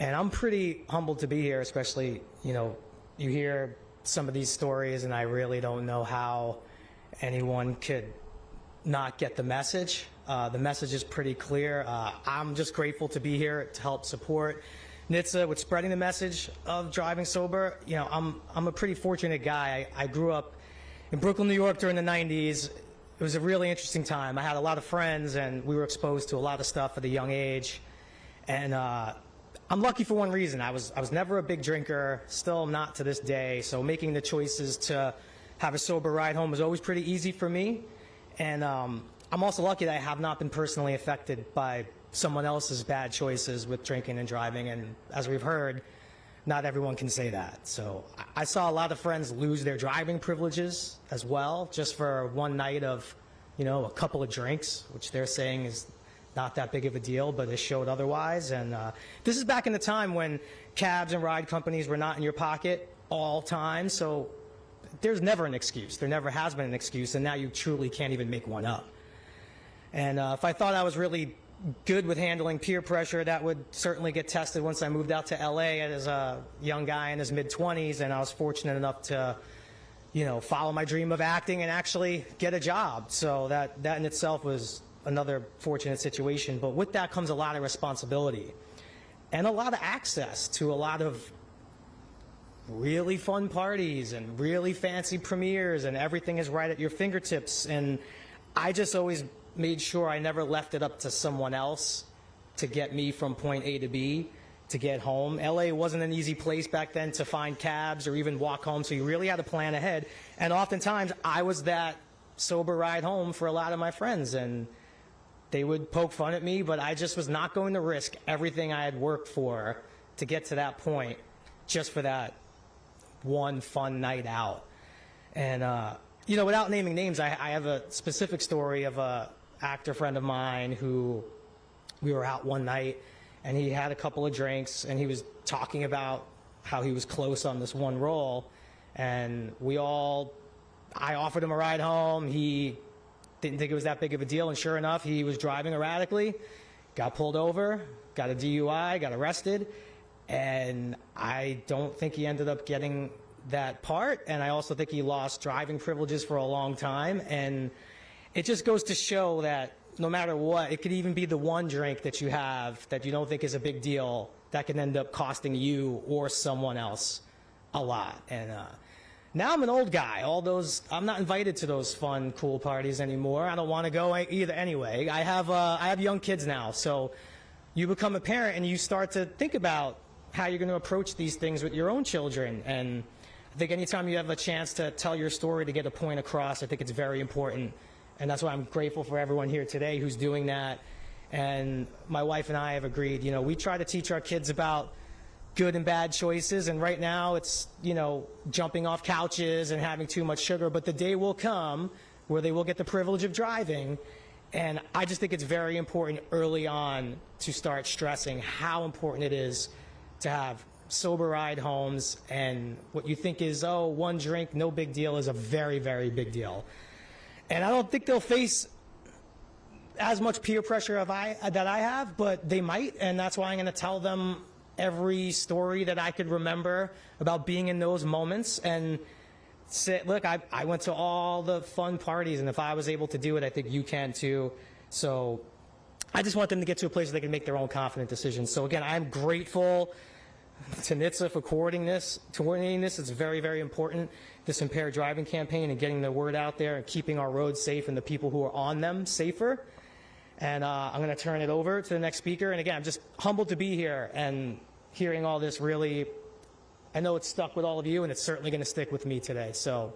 And I'm pretty humbled to be here, especially, you hear some of these stories, and I really don't know how anyone could not get the message. The message is pretty clear. I'm just grateful to be here to help support NHTSA with spreading the message of driving sober. I'm a pretty fortunate guy. I grew up in Brooklyn, New York during the 90s. It was a really interesting time. I had a lot of friends, and we were exposed to a lot of stuff at a young age. And I'm lucky for one reason. I was never a big drinker, still not to this day. So making the choices to have a sober ride home was always pretty easy for me. And I'm also lucky that I have not been personally affected by someone else's bad choices with drinking and driving. And as we've heard, not everyone can say that. So I saw a lot of friends lose their driving privileges as well, just for one night of, a couple of drinks, which they're saying is not that big of a deal, but it showed otherwise. And this is back in the time when cabs and ride companies were not in your pocket all time. So there's never an excuse. There never has been an excuse. And now you truly can't even make one up. And if I thought I was really good with handling peer pressure, that would certainly get tested once I moved out to LA as a young guy in his mid-20s, and I was fortunate enough to, follow my dream of acting and actually get a job. So that in itself was another fortunate situation. But with that comes a lot of responsibility and a lot of access to a lot of really fun parties and really fancy premieres, and everything is right at your fingertips. And I just always made sure I never left it up to someone else to get me from point A to B to get home. LA wasn't an easy place back then to find cabs or even walk home, so you really had to plan ahead. And oftentimes I was that sober ride home for a lot of my friends, and they would poke fun at me, but I just was not going to risk everything I had worked for to get to that point just for that one fun night out. And without naming names, I have a specific story of a actor friend of mine who we were out one night, and he had a couple of drinks, and he was talking about how he was close on this one role, and I offered him a ride home. He didn't think it was that big of a deal, and sure enough, he was driving erratically, got pulled over, got a DUI, got arrested, and I don't think he ended up getting that part, and I also think he lost driving privileges for a long time. And it just goes to show that no matter what, it could even be the one drink that you have that you don't think is a big deal that can end up costing you or someone else a lot. And now I'm an old guy. I'm not invited to those fun, cool parties anymore. I don't want to go either anyway. I have young kids now, so you become a parent and you start to think about how you're going to approach these things with your own children. And I think anytime you have a chance to tell your story, to get a point across, I think it's very important. And that's why I'm grateful for everyone here today who's doing that. And my wife and I have agreed, we try to teach our kids about good and bad choices. And right now it's, jumping off couches and having too much sugar. But the day will come where they will get the privilege of driving. And I just think it's very important early on to start stressing how important it is to have sober ride homes. And what you think is, one drink, no big deal, is a very, very big deal. And I don't think they'll face as much peer pressure that I have, but they might. And that's why I'm going to tell them every story that I could remember about being in those moments and say, look, I went to all the fun parties, and if I was able to do it, I think you can too. So I just want them to get to a place where they can make their own confident decisions. So again, I'm grateful to NHTSA for coordinating this. It's very, very important, this impaired driving campaign, and getting the word out there and keeping our roads safe and the people who are on them safer. And I'm going to turn it over to the next speaker. And again, I'm just humbled to be here, and hearing all this really, I know it's stuck with all of you, and it's certainly going to stick with me today. So